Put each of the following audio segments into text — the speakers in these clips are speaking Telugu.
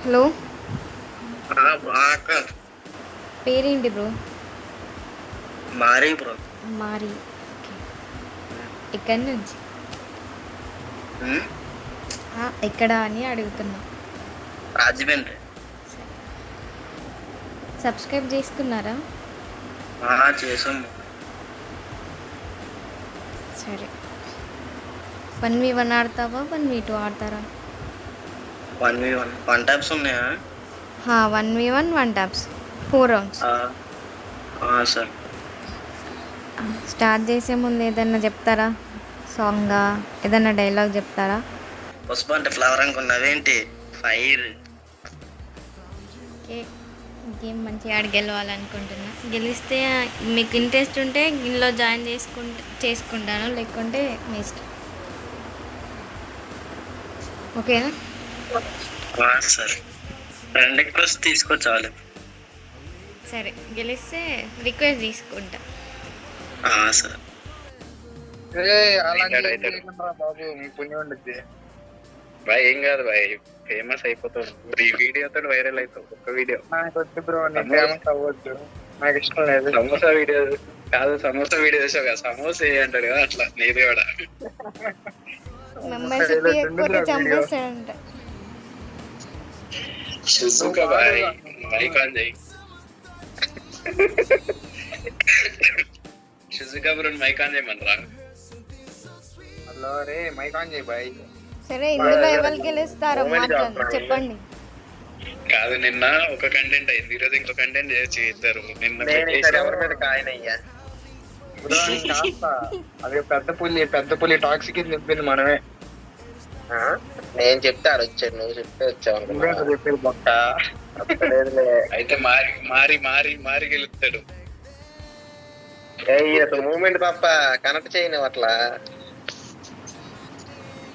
హలో, అక్క పేరేంటి bro? Mari bro. Mari. Okay. ఎక్కడి నుంచి? ఎక్కడ అని అడుగుతున్నా. రాజమండ్రి. సబ్స్క్రైబ్ చేసుకున్నారా? చేసాము. సరే. 1v1 ఆడతావా, 1v2 ఆడతారా? 1v1 వన్ టైప్స్ ఉన్నాయా? 1v1 1 tops 4 rounds. Sir. Start చేసే ముందు ఏదన్నా చెప్తారా? సాంగా ఏదన్నా డైలాగ్ చెప్తారా? పుష్ప అంటే ఫ్లవర్ అనుకున్నావేంటి? ఫైర్. ఓకే. గేమ్ మంచిగా ఆడి గెలవాలనుకుంటున్నా. గెలిస్తే మీకు ఇంట్రెస్ట్ ఉంటే ఇందులో జాయిన్ చేసుకుంటాను, లేకుంటే మీ ఇష్టం. ఓకేనా? సార్, ఫ్రెండ్ రిక్వెస్ట్ తీసుకొచ్చాలి. సరే, గెలిస్తే రిక్వెస్ట్ తీసుకుంటా. సార్. బాబు మీ పుణ్యం ఉండిద్ది. బాయ్ ఏం కాదు బాయ్, ఫేమస్ అయిపోతావు. ఈ వీడియోతో వైరల్ అవుతావు. ఒక్క వీడియో నాకు వద్దు బ్రో, నీ ఫేమస్ అవ్వద్దు, నాకు ఇష్టం లేదు. సమోసా వీడియో కాదు, సమోసా వీడియో చేసావు కదా, సమోసా అంటాడు కదా, అట్లా నీది కూడా. మెంబర్షిప్ ఇవ్వకపోతే చంపేస్తాడంట. షిజుకా బాయ్, మైక్ ఆన్ చేయి. షిజుకా బ్రో మైక్ ఆన్ చేయమనరా. హలో రే, మైక్ ఆన్ చేయి బాయ్. సరే, ఇందులో ఎవరు గెలుస్తారో మాట్లాడండి, చెప్పండి. కాదు, నిన్న ఒక కంటెంట్ అయింది, ఈరోజు ఇంకో కంటెంట్ చేయొచ్చు ఇద్దరు. నిన్న ఎవరి మీద కాయనయ్యా అది పెద్ద పులి టాక్సిక్ నింపింది మనమే. నేను చెప్తే వచ్చాడు, నువ్వు చెప్తే వచ్చావు చెప్పేది బొక్క. అయితే మారి మారి మారి మారి గెలుస్తాడు. అసలు మూమెంట్ తప్ప కనెక్ట్ చేయను అట్లా.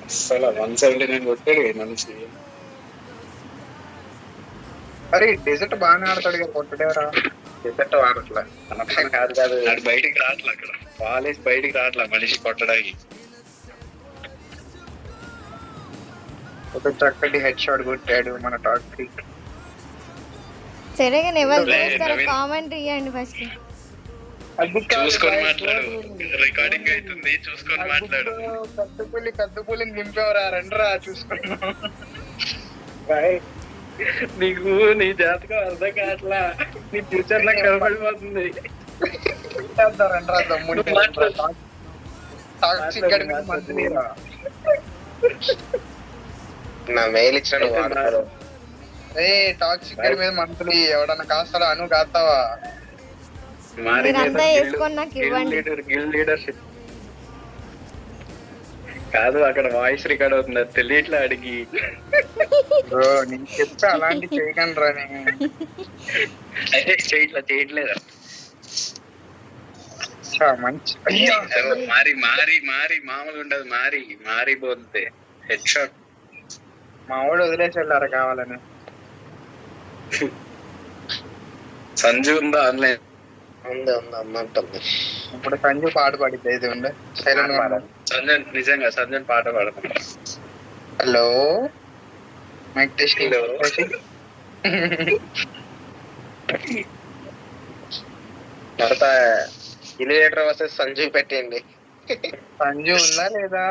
అసలు 179 కొట్టాడు మనిషి. అరే డెజర్ట్ బాగానే ఆడతాడు కదా, కొట్టడేవరా. డెజర్ట్ వాడట్లా కాదు కాదు, అది బయటికి రావట్లే, అక్కడ కాలేజ్ బయటికి రావట్లే మనిషి కొట్టడానికి. ఒక చక్కటి హెడ్ షాట్ కొట్టాడు మన టాక్సిక్. సరే, కానీ ఎవరు గెలుస్తారో కామెంట్ ఇవ్వండి ఫస్ట్. చూసుకొని మాట్లాడు, రికార్డింగ్ అవుతుంది, చూసుకొని మాట్లాడు. పెద్ద పులిని నింపేవరా, రండిరా చూసుకున్నాం. నీకు నీ జాతకం అర్థం కావట్లా, నీ ఫ్యూచర్ లా కనబడిపోతుంది. రండిరా దమ్ముని టాక్సిక్ గడి మీద మంచినీరా. నా మెయిల్ ఇచ్చిన వాడతారు. ఏ టాక్సిక్ గడి మీద మంత్లీ ఎవడన్నా కాస్తాడా? అను కాస్తావా? మీరంతా వేసుకొని నాకు ఇవ్వండి. గిల్ లీడర్షిప్ కాదు, అక్కడ వాయిస్ రికార్డ్ అవుతుంది, అది తెలియట్లా అడిగి. బ్రో నేను చెప్తే అలాంటి చేయకండి రా. అయితే చేయట్లేదా? మంచి మారి మారి మారి మామూలు ఉండదు, మారి మారిపోతుంది. Head shot. మా వాడు వదిలేసి వెళ్ళారు కావాలని. సంజు ఉందా ఆన్లైన్? ఉంది అమ్మంటుంది. ఇప్పుడు సంజు పాట పాడిద్ది, ఇది ఉండే సైలెంట్. సంజయ్ నిజంగా సంజయ్ పాట పాడుతున్నా. Hello mic testing. తర్వాత ఇలియేటర్ వర్సెస్ సంజు పెట్టండి. సంజు ఉందా లేదా?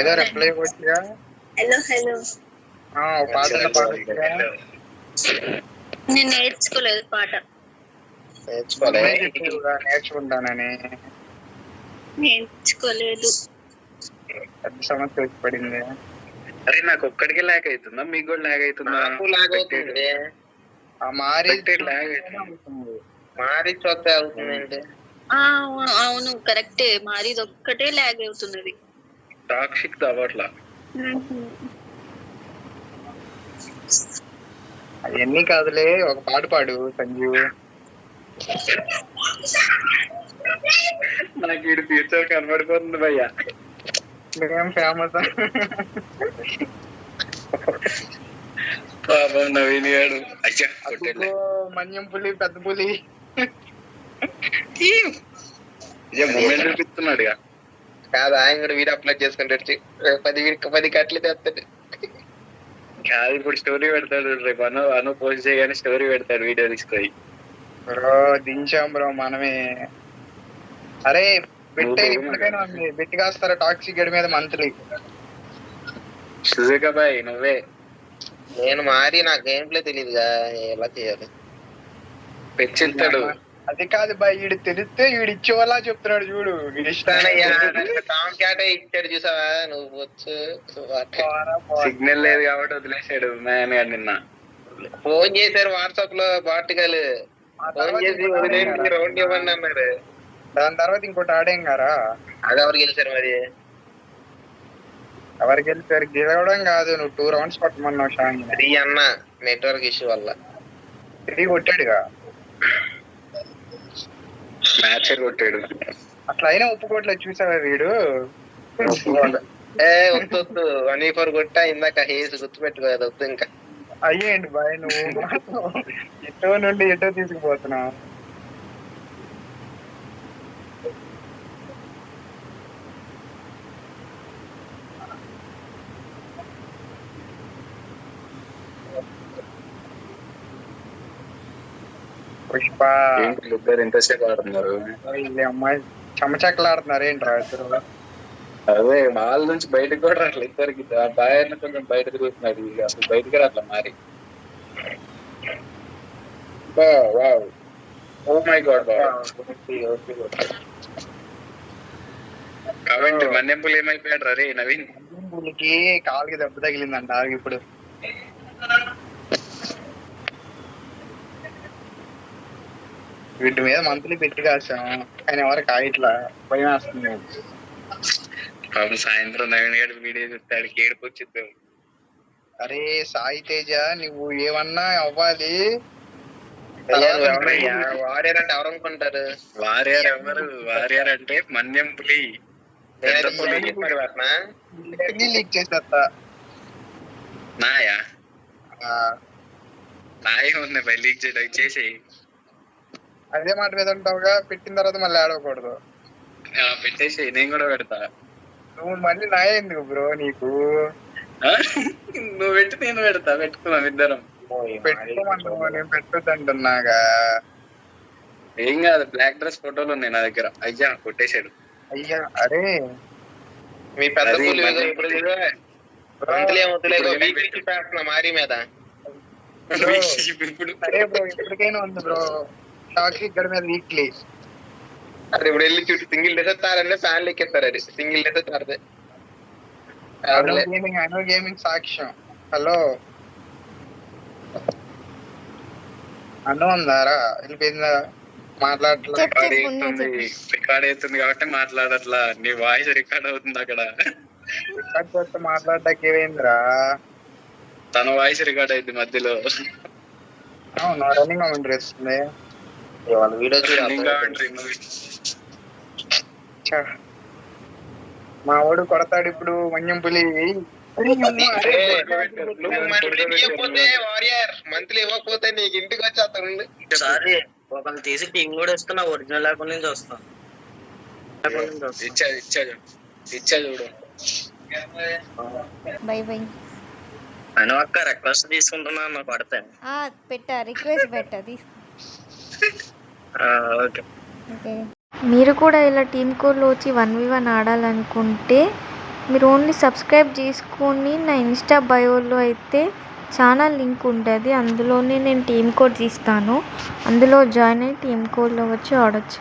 ఏదో రిప్లై వచ్చిగా. హలో హలో, పాట పాడొచ్చుగా. నేను నేర్చుకోలేదు పాట. నేర్చుకుంటానని నేర్చుకోలేదు. పెద్ద సమస్య వచ్చి పడింది. అరే నాకు ఒక్కడికే ల్యాగ్ అవుతుందా, మీకు కూడా ల్యాగ్ అవుతుందా? మారి చూస్తే అవుతుందండి. అవును కరెక్టే, మరి ఇది ఒక్కటే ల్యాగ్ అవుతున్నది. టాక్సిక్ అవ్వట్లా. అవన్నీ కాదులే, ఒక పాట పాడు సంజు. నాకు ఈ ఫ్యూచర్ కనబడిపోతుంది భయ్యా. ఏం ఫేమస్ పాపం నవీన్ గాడు. మన్యం పులి పెద్ద పులి మూమెంట్ చూపిస్తున్నాడు. కాదు, ఆయన కూడా వీడియో అప్లోడ్ చేసుకుంటాడు. 10 కట్లు తెస్తాడు. కాదు ఇప్పుడు స్టోరీ పెడతాడు రేపు అను పోస్ట్ చేయగానే స్టోరీ పెడతాడు వీడియో తీసుకొని. బ్రో దించాం బ్రో మనమే. అరే పెట్టేది ఇప్పటికైనా ఉంది. బెట్టి కాస్తారా టాక్సిక్ గడి మీద మంత్లీ? సుజుకా బాయ్ నువ్వే నేను మారి నా గేమ్ ప్లే తెలియదుగా ఎలా చేయాలి. పెంచుతాడు. అది కాదు బాయ్, వీడు తెలిస్తే వీడు ఇచ్చేవాళ్ళ చెప్తున్నాడు చూడు. టామ్ క్యాటే ఇచ్చాడు చూసావా నువ్వు వచ్చు. సిగ్నల్ లేదు కాబట్టి వదిలేసాడు మ్యాన్ గారు నిన్న. ఫోన్ చేశారు వాట్సాప్ లో బాటికలు. ఫోన్ చేసి వదిలేండి రౌండ్ ఇవ్వండి అన్నారు. దాని తర్వాత ఇంకోటి ఆడేం గారా. అది ఎవరు గెలిచారు మరి? ఎవరికి గెలిచారు? గెలవడం కాదు, నువ్వు 2 rounds పట్టమన్నావు. షాన్ 3 అన్న నెట్వర్క్ ఇష్యూ వల్ల 3 కొట్టాడుగా. మ్యాచ్ కొట్టాడు. అట్లా అయినా ఒప్పుకోట్లేదు చూసావా వీడు. వద్దు 1v4 కొట్టా ఇందాక హేస్ గుర్తుపెట్టుకోదు వద్దు. ఇంకా అయ్యేంటి బాయ్ నువ్వు ఎటో నుండి ఎటో తీసుకుపోతున్నావు. పుష్ప ఇద్దరు ఎంతసేపు ఆడుతున్నారు? వీళ్ళ అమ్మాయి చెమచక్కలు ఆడుతున్నారు ఏంట్రా ఇద్దరు. అదే వాళ్ళ నుంచి బయటకు కూడా రావట్లేదు ఇద్దరికి. బాయర్ని కొంచెం బయట తిరుగుతున్నాడు, అసలు బయటకు రావట్లే మరి. ఓ మై గాడ్ కాబట్టి మన్నెంపులు ఏమైపోయాడు రే నవీన్? పూలకి కాలుకి దెబ్బ తగిలిందంట ఇప్పుడు. వీటి మీద మంత్లీ పెట్టి కాసాం కానీ ఎవరికి ఇట్లా భయం వేస్తుంది. పాపం సాయంత్రం నవీన్ గడి వీడియో చూస్తాడు ఏడుపు వచ్చింది. అరే సాయి తేజ నువ్వు ఏమన్నా అవ్వాలి. వారియర్ అంటే ఎవరు అనుకుంటారు? వారియర్ ఎవరు? వారియర్ అంటే మన్యం పులి. లీక్ చేసేస్తా. నాయా నాయ ఉంది బై లీక్ చేయడానికి చేసి. అదే మాట మీద ఉంటావుగా, పెట్టిన తర్వాత మళ్ళీ ఆడకూడదు. పెట్టేసి నేను కూడా పెడతా. నువ్వు మళ్ళీ నాయ ఎందుకు బ్రో నీకు? నువ్వు పెట్టి నేను పెడతా, పెట్టుకున్నాం ఇద్దరం. పెట్టుకోమన్నావు, నేను పెట్టొద్దంటున్నాగా. ఏం కాదు, బ్లాక్ డ్రెస్ ఫోటోలు ఉన్నాయి నా దగ్గర. అయ్యా కొట్టేశాడు. అయ్యా అరే మీ పెద్ద మారి మీద ఇప్పుడు అరే బ్రో ఇప్పటికైనా ఉంది బ్రో టాక్సిక్ ఇక్కడ మీద వీక్లీ. అది ఇప్పుడు వెళ్ళి చూడు సింగిల్ డెసెత్తారనే ఫ్యాన్లు ఎక్కేస్తారు. అది సింగిల్ డెసెత్తారు. అను గేమింగ్ సాక్ష్యం. హలో అను ఉందారా? వెళ్ళిపోయిందా? మాట్లాడట్లేదు. రికార్డ్ అవుతుంది కాబట్టి మాట్లాడట్లా. నీ వాయిస్ రికార్డ్ అవుతుంది అక్కడ. రికార్డ్ చేస్తే మాట్లాడటానికి ఏమైందిరా? తన వాయిస్ రికార్డ్ అయింది మధ్యలో. అవును రన్నింగ్ కమెంటరీ వస్తుంది. మా వాడు కొడతాడు ఇప్పుడు మన్యం పులి. వారియర్ మంత్లీ ఇవ్వకపోతే నీకు ఇంటికి వచ్చేస్తాను. సారీ ఒకళ్ళు తీసి టీం కూడా ఇస్తున్నా, ఒరిజినల్ అకౌంట్ నుంచి వస్తాను. ఇచ్చా చూడు. By by. అను అక్క రిక్వెస్ట్ తీసుకుంటున్నా నాకు పడతాను. పెట్టా రిక్వెస్ట్ పెట్టా ఓకే. మీరు కూడా ఇలా టీమ్ కోడ్లో వచ్చి 1v1 ఆడాలనుకుంటే మీరు ఓన్లీ సబ్స్క్రైబ్ చేసుకొని నా ఇన్స్టా బయోలో అయితే ఛానల్ లింక్ ఉంటుంది. అందులోనే నేను టీమ్ కోడ్ ఇస్తాను, అందులో జాయిన్ అయ్యి టీమ్ కోడ్లో వచ్చి ఆడొచ్చు.